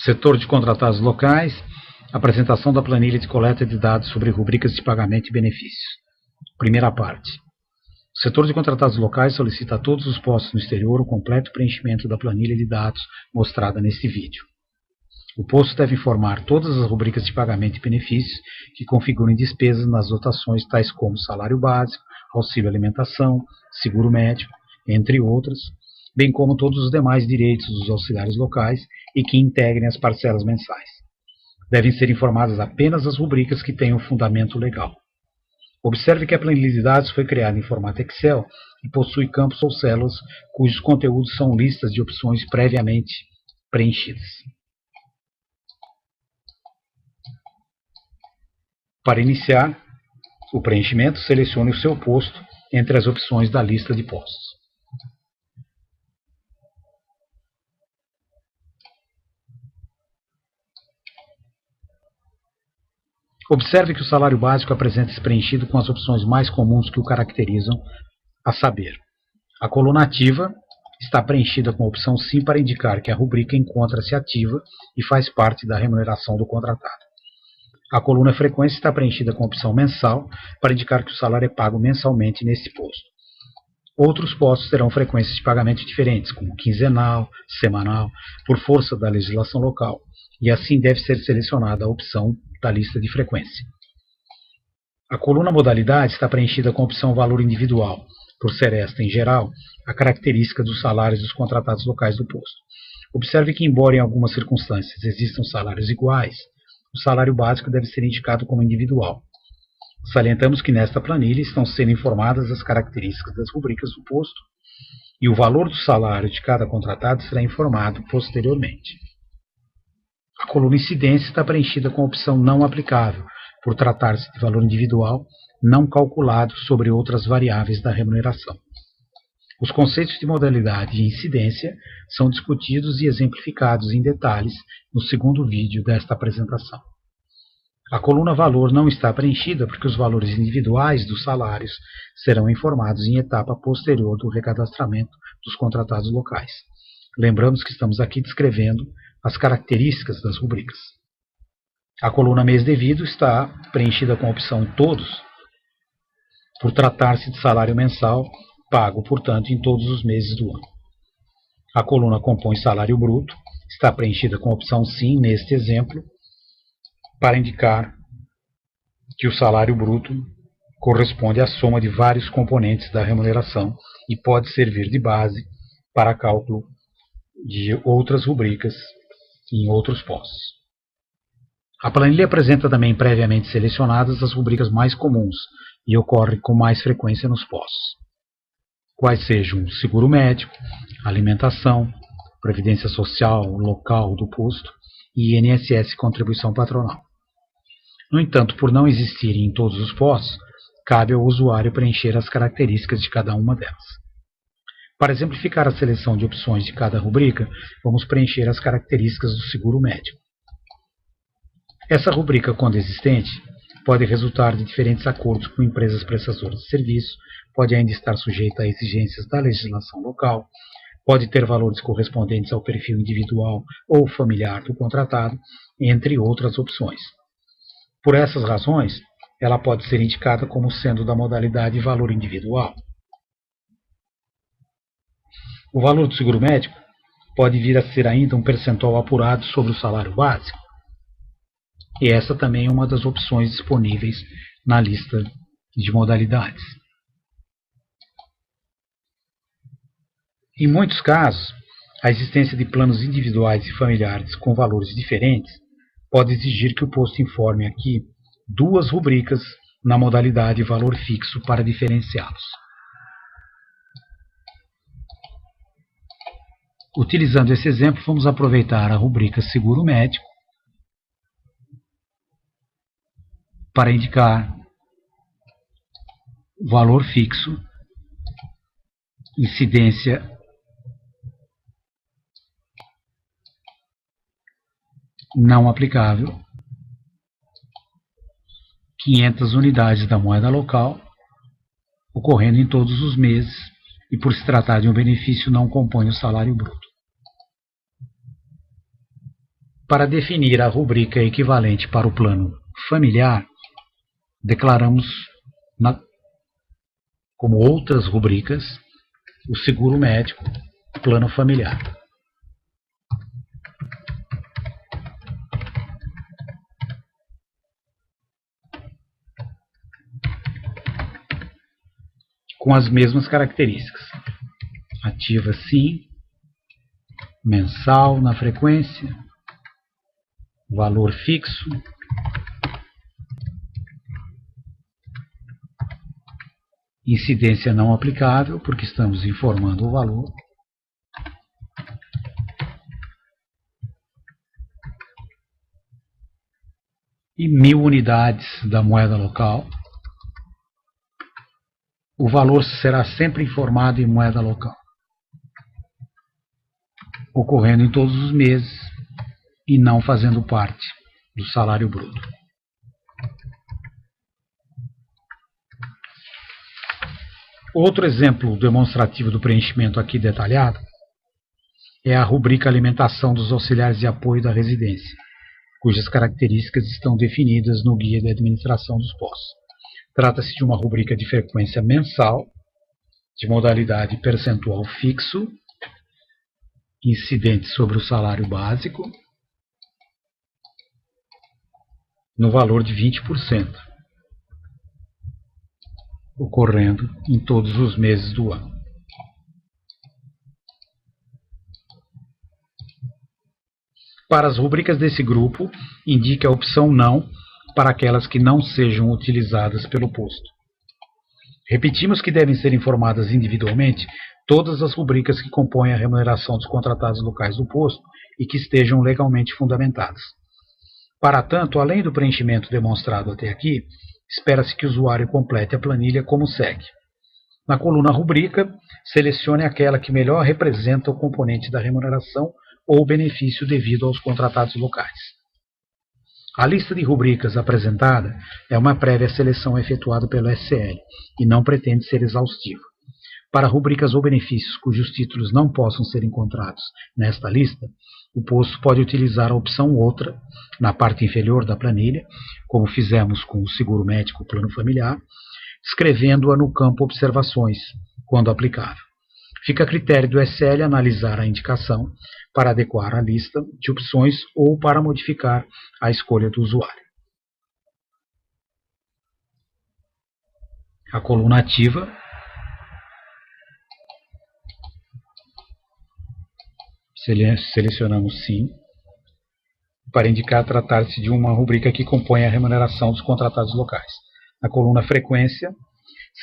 Setor de contratados locais, apresentação da planilha de coleta de dados sobre rubricas de pagamento e benefícios. Primeira parte. O setor de contratados locais solicita a todos os postos no exterior o completo preenchimento da planilha de dados mostrada neste vídeo. O posto deve informar todas as rubricas de pagamento e benefícios que configurem despesas nas dotações tais como salário básico, auxílio alimentação, seguro médico, entre outras, bem como todos os demais direitos dos auxiliares locais e que integrem as parcelas mensais. Devem ser informadas apenas as rubricas que tenham fundamento legal. Observe que a planilha de dados foi criada em formato Excel e possui campos ou células cujos conteúdos são listas de opções previamente preenchidas. Para iniciar o preenchimento, selecione o seu posto entre as opções da lista de postos. Observe que o salário básico apresenta-se preenchido com as opções mais comuns que o caracterizam, a saber, a coluna ativa está preenchida com a opção Sim para indicar que a rubrica encontra-se ativa e faz parte da remuneração do contratado. A coluna frequência está preenchida com a opção Mensal para indicar que o salário é pago mensalmente nesse posto. Outros postos terão frequências de pagamento diferentes, como quinzenal, semanal, por força da legislação local, e assim deve ser selecionada a opção da lista de frequência. A coluna Modalidade está preenchida com a opção Valor Individual, por ser esta, em geral, a característica dos salários dos contratados locais do posto. Observe que, embora em algumas circunstâncias existam salários iguais, o salário básico deve ser indicado como individual. Salientamos que nesta planilha estão sendo informadas as características das rubricas do posto e o valor do salário de cada contratado será informado posteriormente. A coluna Incidência está preenchida com a opção Não Aplicável, por tratar-se de valor individual não calculado sobre outras variáveis da remuneração. Os conceitos de modalidade e incidência são discutidos e exemplificados em detalhes no segundo vídeo desta apresentação. A coluna Valor não está preenchida porque os valores individuais dos salários serão informados em etapa posterior do recadastramento dos contratados locais. Lembramos que estamos aqui descrevendo as características das rubricas. A coluna Mês Devido está preenchida com a opção Todos, por tratar-se de salário mensal, pago, portanto, em todos os meses do ano. A coluna Compõe Salário Bruto está preenchida com a opção Sim, neste exemplo, para indicar que o salário bruto corresponde à soma de vários componentes da remuneração e pode servir de base para cálculo de outras rubricas em outros postos. A planilha apresenta também previamente selecionadas as rubricas mais comuns e ocorre com mais frequência nos postos, quais sejam seguro médico, alimentação, previdência social local do posto e INSS contribuição patronal. No entanto, por não existirem em todos os postos, cabe ao usuário preencher as características de cada uma delas. Para exemplificar a seleção de opções de cada rubrica, vamos preencher as características do seguro médico. Essa rubrica, quando existente, pode resultar de diferentes acordos com empresas prestadoras de serviço, pode ainda estar sujeita a exigências da legislação local, pode ter valores correspondentes ao perfil individual ou familiar do contratado, entre outras opções. Por essas razões, ela pode ser indicada como sendo da modalidade valor individual. O valor do seguro médico pode vir a ser ainda um percentual apurado sobre o salário básico, e essa também é uma das opções disponíveis na lista de modalidades. Em muitos casos, a existência de planos individuais e familiares com valores diferentes pode exigir que o posto informe aqui duas rubricas na modalidade valor fixo para diferenciá-los. Utilizando esse exemplo, vamos aproveitar a rubrica seguro médico para indicar o valor fixo, incidência não aplicável, 500 unidades da moeda local, ocorrendo em todos os meses e por se tratar de um benefício não compõe o salário bruto. Para definir a rubrica equivalente para o plano familiar, declaramos como outras rubricas o seguro médico, plano familiar. Com as mesmas características. Ativa sim, mensal na frequência, valor fixo, incidência não aplicável, porque estamos informando o valor, e 1000 unidades da moeda local. O valor será sempre informado em moeda local, ocorrendo em todos os meses e não fazendo parte do salário bruto. Outro exemplo demonstrativo do preenchimento aqui detalhado é a rubrica alimentação dos auxiliares de apoio da residência, cujas características estão definidas no Guia de Administração dos Postos. Trata-se de uma rubrica de frequência mensal, de modalidade percentual fixo, incidente sobre o salário básico, no valor de 20%, ocorrendo em todos os meses do ano. Para as rubricas desse grupo, indique a opção não para aquelas que não sejam utilizadas pelo posto. Repetimos que devem ser informadas individualmente todas as rubricas que compõem a remuneração dos contratados locais do posto e que estejam legalmente fundamentadas. Para tanto, além do preenchimento demonstrado até aqui, espera-se que o usuário complete a planilha como segue. Na coluna rubrica, selecione aquela que melhor representa o componente da remuneração ou benefício devido aos contratados locais. A lista de rubricas apresentada é uma prévia seleção efetuada pelo SCL e não pretende ser exaustiva. Para rubricas ou benefícios cujos títulos não possam ser encontrados nesta lista, o posto pode utilizar a opção outra, na parte inferior da planilha, como fizemos com o seguro médico plano familiar, escrevendo-a no campo observações, quando aplicável. Fica a critério do SCL analisar a indicação para adequar a lista de opções ou para modificar a escolha do usuário. A coluna ativa selecionamos sim, para indicar tratar-se de uma rubrica que compõe a remuneração dos contratados locais. Na coluna frequência,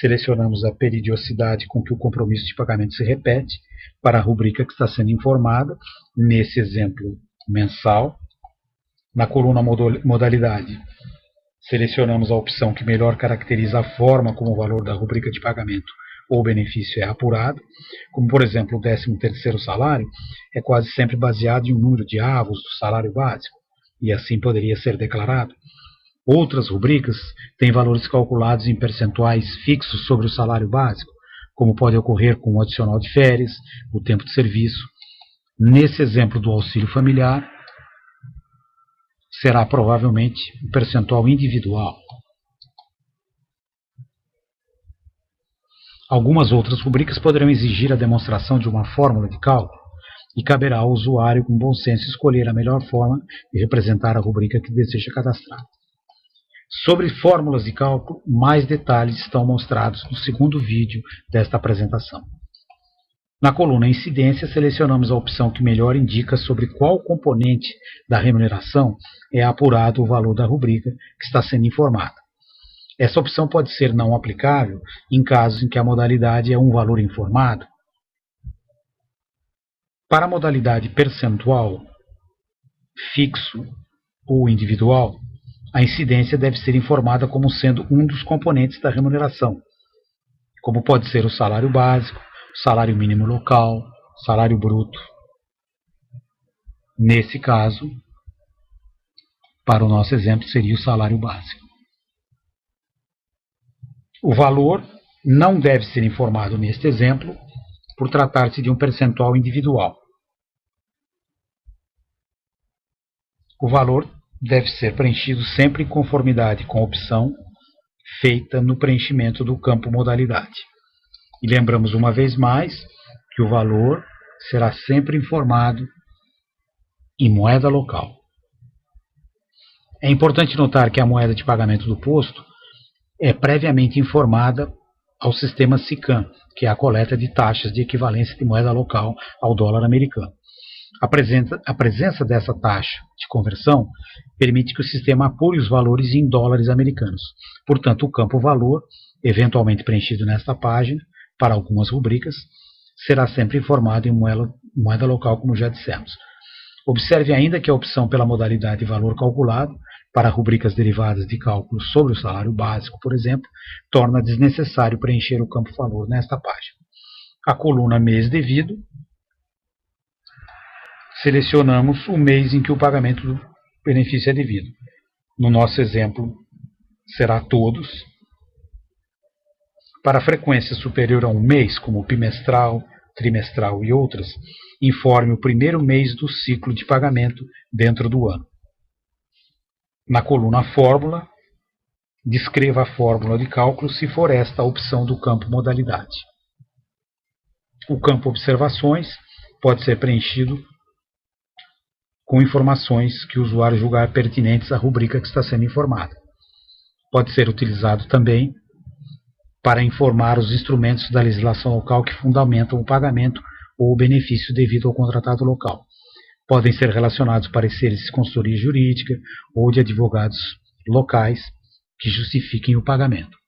selecionamos a periodicidade com que o compromisso de pagamento se repete para a rubrica que está sendo informada, nesse exemplo mensal. Na coluna modalidade, selecionamos a opção que melhor caracteriza a forma como o valor da rubrica de pagamento ou benefício é apurado, como por exemplo o 13º salário é quase sempre baseado em um número de avos do salário básico, e assim poderia ser declarado. Outras rubricas têm valores calculados em percentuais fixos sobre o salário básico, como pode ocorrer com o adicional de férias, o tempo de serviço. Nesse exemplo do auxílio familiar, será provavelmente um percentual individual. Algumas outras rubricas poderão exigir a demonstração de uma fórmula de cálculo, e caberá ao usuário com bom senso escolher a melhor forma de representar a rubrica que deseja cadastrar. Sobre fórmulas de cálculo, mais detalhes estão mostrados no segundo vídeo desta apresentação. Na coluna Incidência, selecionamos a opção que melhor indica sobre qual componente da remuneração é apurado o valor da rubrica que está sendo informada. Essa opção pode ser não aplicável em casos em que a modalidade é um valor informado. Para a modalidade percentual, fixo ou individual, a incidência deve ser informada como sendo um dos componentes da remuneração, como pode ser o salário básico, salário mínimo local, salário bruto. Nesse caso, para o nosso exemplo, seria o salário básico. O valor não deve ser informado neste exemplo, por tratar-se de um percentual individual. O valor deve ser preenchido sempre em conformidade com a opção feita no preenchimento do campo modalidade. E lembramos uma vez mais que o valor será sempre informado em moeda local. É importante notar que a moeda de pagamento do posto é previamente informada ao sistema SICAM, que é a coleta de taxas de equivalência de moeda local ao dólar americano. A presença dessa taxa de conversão permite que o sistema apure os valores em dólares americanos. Portanto, o campo valor, eventualmente preenchido nesta página, para algumas rubricas, será sempre informado em moeda local, como já dissemos. Observe ainda que a opção pela modalidade valor calculado, para rubricas derivadas de cálculos sobre o salário básico, por exemplo, torna desnecessário preencher o campo valor nesta página. A coluna mês devido, selecionamos o mês em que o pagamento do benefício é devido. No nosso exemplo, será todos. Para frequência superior a um mês, como bimestral, trimestral e outras, informe o primeiro mês do ciclo de pagamento dentro do ano. Na coluna Fórmula, descreva a fórmula de cálculo se for esta a opção do campo modalidade. O campo Observações pode ser preenchido com informações que o usuário julgar pertinentes à rubrica que está sendo informada. Pode ser utilizado também para informar os instrumentos da legislação local que fundamentam o pagamento ou o benefício devido ao contratado local. Podem ser relacionados pareceres de consultoria jurídica ou de advogados locais que justifiquem o pagamento.